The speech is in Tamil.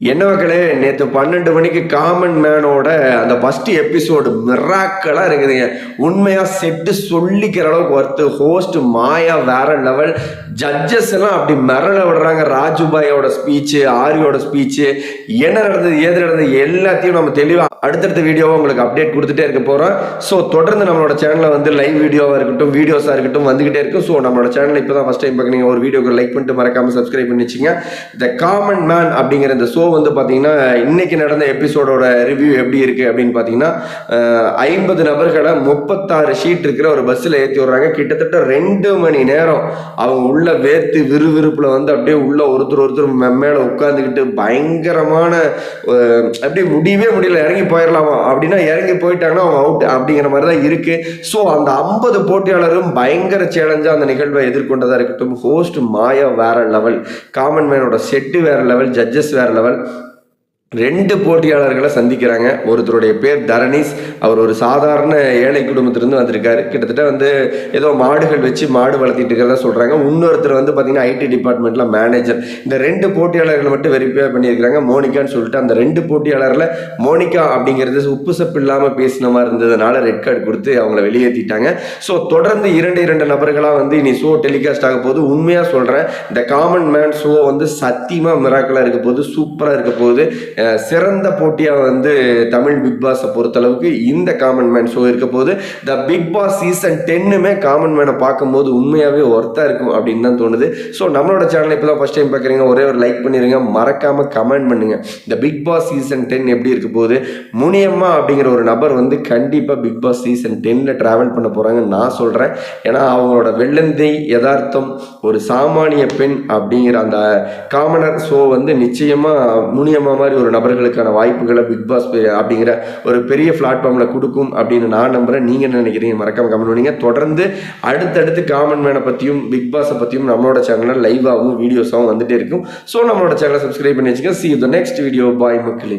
என்ன மக்களே, நேத்து 12 மணிக்கு காமன் மேனோட அந்த ஃபர்ஸ்ட் எபிசோடு மிராக்கலா இருக்குதுங்க. உண்மையா செட்டு சொல்லிக்கிற அளவுக்கு ஒர்த்து. ஹோஸ்ட் மாயா வேற லெவல். ஜட்ஜஸ் எல்லாம் அப்படி மிரள விடுறாங்க. ராஜுபாயோட ஸ்பீச்சு, ஆரியோட ஸ்பீச்சு, என்ன நடந்தது ஏது நடந்தது எல்லாத்தையும் நம்ம தெளிவா அடுத்தடுத்த வீடியோவை உங்களுக்கு அப்டேட் கொடுத்துட்டே இருக்க போறோம். ஸோ தொடர்ந்து நம்மளோட சேனலில் வந்து லைவ் வீடியோவாக இருக்கட்டும், வீடியோஸாக இருக்கட்டும் வந்துகிட்டே இருக்கும். ஸோ நம்மளோட சேனல் இப்போ தான் ஃபர்ஸ்ட் டைம் பார்க்குறீங்க, ஒரு வீடியோக்கு லைக் பண்ணிட்டு மறக்காம சப்ஸ்கிரைப் பண்ணி வச்சுங்க. த காமன் மேன் அப்படிங்கிற இந்த ஷோ வந்து பார்த்தீங்கன்னா இன்னைக்கு நடந்த எபிசோடோட ரிவ்யூ எப்படி இருக்கு அப்படின்னு பார்த்தீங்கன்னா 50 நபர்களை 36 ஷீட் இருக்கிற ஒரு பஸ்ஸில் ஏற்றி விடுறாங்க. கிட்டத்தட்ட 2 மணி நேரம் அவங்க உள்ள வேர்த்து விறுவிறுப்புல வந்து அப்படியே உள்ள ஒருத்தர் மேல உட்கார்ந்துக்கிட்டு பயங்கரமான அப்படியே முடியவே முடியல, இறங்கி போயிடலாமா அப்படின்னா இறங்கி போயிட்டாங்கன்னா அவங்க அவுட் அப்படிங்கிற மாதிரி தான் இருக்கு. ஸோ அந்த 50 போட்டியாளரும் பயங்கர சேலஞ்சா அந்த நிகழ்வை எதிர்கொண்டதா இருக்கட்டும். ஹோஸ்ட் மாயா வேற லெவல், காமன் மேனோட செட்டு வேற லெவல், ஜட்ஜஸ் வேற லெவல். 2 போட்டியாளர்களை சந்திக்கிறாங்க. ஒருத்தருடைய பேர் தரணீஸ். அவர் ஒரு சாதாரண ஏழை குடும்பத்திலிருந்து வந்திருக்காரு. கிட்டத்தட்ட வந்து ஏதோ மாடுகள் வச்சு மாடு வளர்த்திட்டு இருக்கிறதா சொல்றாங்க. இன்னொருத்தர் வந்து பார்த்தீங்கன்னா ஐடி டிபார்ட்மெண்ட்ல மேனேஜர். இந்த 2 போட்டியாளர்களை மட்டும் வெரிஃபை பண்ணியிருக்கிறாங்க. மோனிகான்னு சொல்லிட்டு அந்த 2 போட்டியாளர்ல மோனிகா அப்படிங்கிறது உப்பு சப்பு இல்லாமல் பேசின மாதிரி இருந்ததுனால ரெட் கார்டு கொடுத்து அவங்கள வெளியேற்றிட்டாங்க. ஸோ தொடர்ந்து 2 நபர்களாக வந்து இனி ஷோ டெலிகாஸ்ட் ஆக போகுது. உண்மையாக சொல்கிறேன், இந்த காமன் மேன் ஷோ வந்து சத்தியமாக மிராக்கலாக இருக்க போகுது, சூப்பராக இருக்க போகுது. சிறந்த போட்டியாக வந்து தமிழ் பிக் பாஸை பொறுத்தளவுக்கு இந்த காமன் மேன் ஷோ இருக்க போது. த பிக் பாஸ் சீசன் 10மே காமன் மேனை பார்க்கும்போது உண்மையாகவே ஒர்த்தாக இருக்கும் அப்படின்னு தான் தோணுது. ஸோ நம்மளோட சேனல் இப்போ தான் ஃபர்ஸ்ட் டைம் பார்க்குறீங்க, ஒரே ஒரு லைக் பண்ணிடுங்க, மறக்காமல் கமெண்ட் பண்ணுங்க. இந்த பிக் பாஸ் சீசன் 10 எப்படி இருக்க போகுது. முனியம்மா அப்படிங்கிற ஒரு நபர் வந்து கண்டிப்பாக பிக் பாஸ் சீசன் 10ல ட்ராவல் பண்ண போகிறாங்கன்னு நான் சொல்கிறேன். ஏன்னா அவங்களோட வெள்ளந்தை யதார்த்தம், ஒரு சாமானிய பெண் அப்படிங்கிற அந்த காமனர் ஷோ வந்து நிச்சயமாக முனியம்மா மாதிரி ஒரு நபர்களுக்கான வாய்ப்புகளை பிக் பாஸ் அப்படிங்கிற ஒரு பெரிய பிளாட்ஃபார்மில் கொடுக்கும் அப்படின்னு நான் நம்புகிறேன். நீங்கள் என்ன நினைக்கிறீங்க மறக்காம கமெண்ட் பண்ணுங்க. தொடர்ந்து அடுத்தடுத்து காமன் மேனை பற்றியும் பிக் பாஸை பற்றியும் நம்மளோட சேனலில் லைவாகவும் வீடியோஸாகவும் வந்துட்டே இருக்கும். ஸோ நம்மளோட சேனலை சப்ஸ்கிரைப் பண்ணி வச்சுக்க. See you the next video. Bye மக்களே.